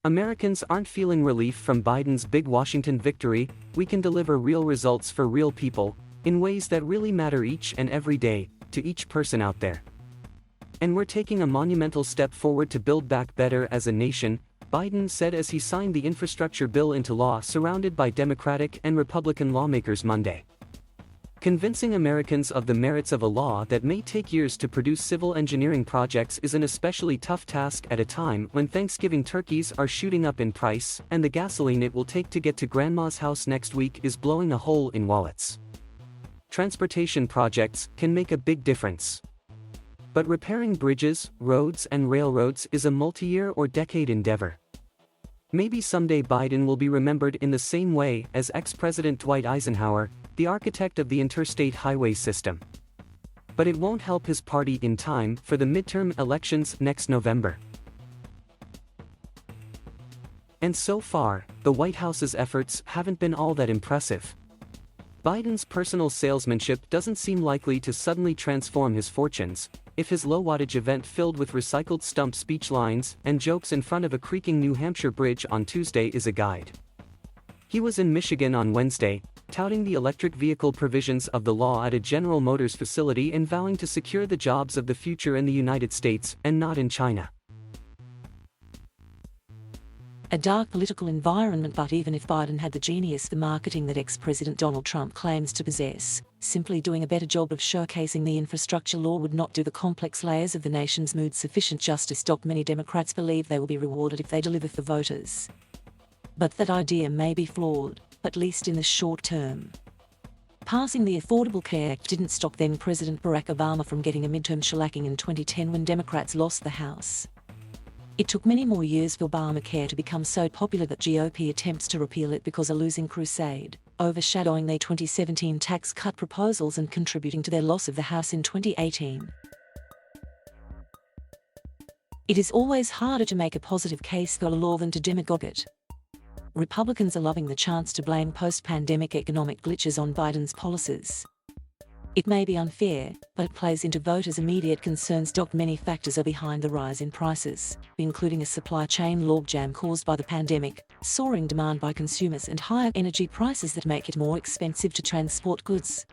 Americans aren't feeling relief from Biden's big Washington victory. We can deliver real results for real people, in ways that really matter each and every day, to each person out there. And we're taking a monumental step forward to build back better as a nation, Biden said as he signed the infrastructure bill into law surrounded by Democratic and Republican lawmakers Monday. Convincing Americans of the merits of a law that may take years to produce civil engineering projects is an especially tough task at a time when Thanksgiving turkeys are shooting up in price and the gasoline it will take to get to Grandma's house next week is blowing a hole in wallets. Transportation projects can make a big difference. But repairing bridges, roads, and railroads is a multi-year or decade endeavor. Maybe someday Biden will be remembered in the same way as ex-President Dwight Eisenhower, the architect of the interstate highway system. But it won't help his party in time for the midterm elections next November. And so far, the White House's efforts haven't been all that impressive. Biden's personal salesmanship doesn't seem likely to suddenly transform his fortunes, if his low-wattage event filled with recycled stump speech lines and jokes in front of a creaking New Hampshire bridge on Tuesday is a guide. He was in Michigan on Wednesday, touting the electric vehicle provisions of the law at a General Motors facility and vowing to secure the jobs of the future in the United States and not in China. A dark political environment, but even if Biden had the genius for marketing that ex-President Donald Trump claims to possess, simply doing a better job of showcasing the infrastructure law would not do the complex layers of the nation's mood sufficient justice. Many Democrats believe they will be rewarded if they deliver for voters. But that idea may be flawed, at least in the short term. Passing the Affordable Care Act didn't stop then-President Barack Obama from getting a midterm shellacking in 2010 when Democrats lost the House. It took many more years for Obamacare to become so popular that GOP attempts to repeal it because a losing crusade, overshadowing their 2017 tax cut proposals and contributing to their loss of the House in 2018. It is always harder to make a positive case for a law than to demagogue it. Republicans are loving the chance to blame post-pandemic economic glitches on Biden's policies. It may be unfair, but it plays into voters' immediate concerns. Many factors are behind the rise in prices, including a supply chain logjam caused by the pandemic, soaring demand by consumers, and higher energy prices that make it more expensive to transport goods.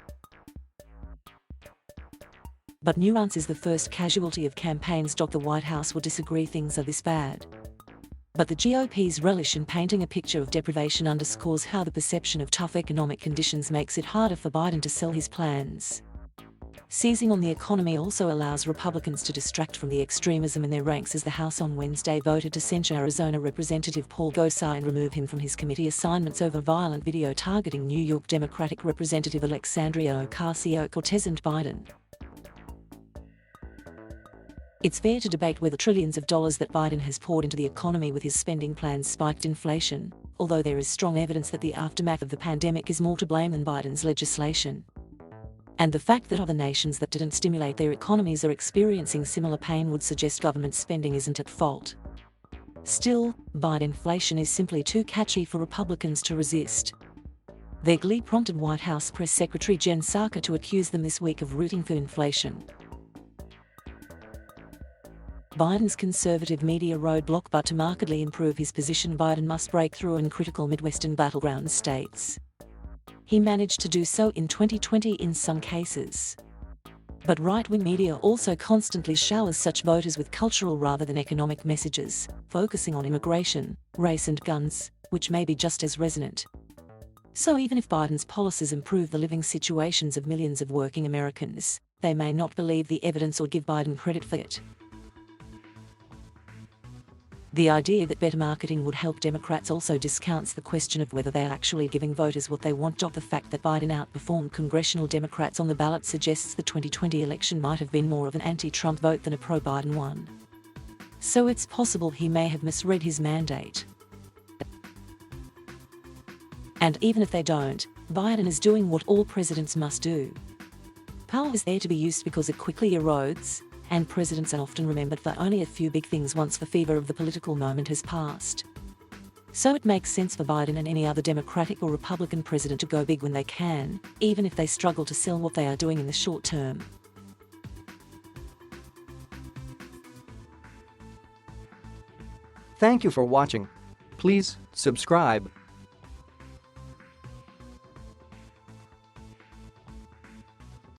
But nuance is the first casualty of campaigns. The White House will disagree things are this bad. But the GOP's relish in painting a picture of deprivation underscores how the perception of tough economic conditions makes it harder for Biden to sell his plans. Seizing on the economy also allows Republicans to distract from the extremism in their ranks, as the House on Wednesday voted to censure Arizona Representative Paul Gosar and remove him from his committee assignments over violent video targeting New York Democratic Representative Alexandria Ocasio-Cortez and Biden. It's fair to debate whether trillions of dollars that Biden has poured into the economy with his spending plans spiked inflation, although there is strong evidence that the aftermath of the pandemic is more to blame than Biden's legislation. And the fact that other nations that didn't stimulate their economies are experiencing similar pain would suggest government spending isn't at fault. Still, Biden inflation is simply too catchy for Republicans to resist. Their glee prompted White House Press Secretary Jen Psaki to accuse them this week of rooting for inflation. Biden's conservative media roadblock, but to markedly improve his position, Biden must break through in critical Midwestern battleground states. He managed to do so in 2020 in some cases. But right-wing media also constantly showers such voters with cultural rather than economic messages, focusing on immigration, race and guns, which may be just as resonant. So even if Biden's policies improve the living situations of millions of working Americans, they may not believe the evidence or give Biden credit for it. The idea that better marketing would help Democrats also discounts the question of whether they are actually giving voters what they want. The fact that Biden outperformed congressional Democrats on the ballot suggests the 2020 election might have been more of an anti-Trump vote than a pro-Biden one. So it's possible he may have misread his mandate. And even if they don't, Biden is doing what all presidents must do. Power is there to be used because it quickly erodes, and presidents are often remembered for only a few big things once the fever of the political moment has passed. So it makes sense for Biden and any other Democratic or Republican president to go big when they can, even if they struggle to sell what they are doing in the short term. Thank you for watching. Please subscribe.